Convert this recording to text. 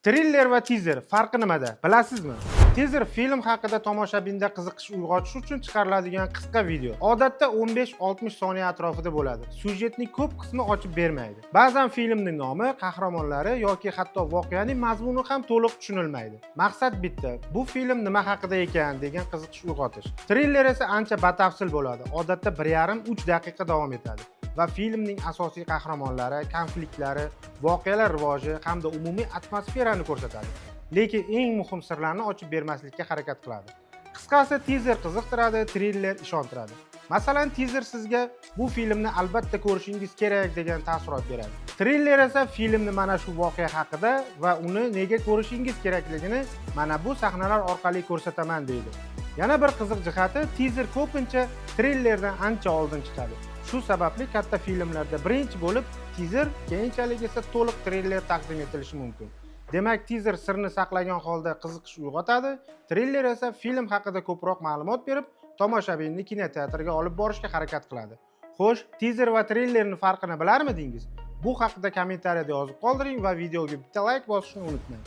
Triller va teaser farqi nimada? Bilasizmi? Teaser film haqida tomoshabinda qiziqish uyg'otish uchun chiqariladigan qisqa video. Odatda 15-60 soniya atrofida bo'ladi. Syujetning ko'p qismi ochib bermaydi. Ba'zan filmning nomi, qahramonlari yoki hatto voqeaning mazmuni ham to'liq tushunilmaydi. Maqsad bitta, bu film nima haqida ekan degan qiziqish uyg'otish. Triller esa ancha batafsil bo'ladi. Odatda 1,5-3 daqiqa davom etadi. Va filmning asosiy qahramonlari, konfliktlari, voqealar rivoji hamda umumiy atmosferani ko'rsatadi. Lekin eng muhim sirlarni ochib bermaslikka harakat qiladi. Qisqasi, teaser qiziqtiradi, triller ishontiradi. Masalan, teaser sizga bu filmni albatta ko'rishingiz kerak degan taassurot beradi. Triller esa filmni mana shu voqea haqida va uni nega ko'rishingiz kerakligini mana bu sahnalar orqali ko'rsataman deydi. Yana bir qiziq jihati, teaser ko'pincha trillerdan ancha oldin chiqadi. Shu sababli katta filmlarda birinchi bo'lib teaser, keyinchalik esa to'liq triller taqdim etilishi mumkin. Demak, teaser sirni saqlagan holda qiziqish uyg'otadi, triller esa film haqida ko'proq ma'lumot berib, tomoshabinni kinoteatrga olib borishga harakat qiladi. Xo'sh, teaser va trillerning farqini bilarmidingiz? Bu haqida kommentariyada yozib qoldiring va videoga bitta like bosishni unutmang.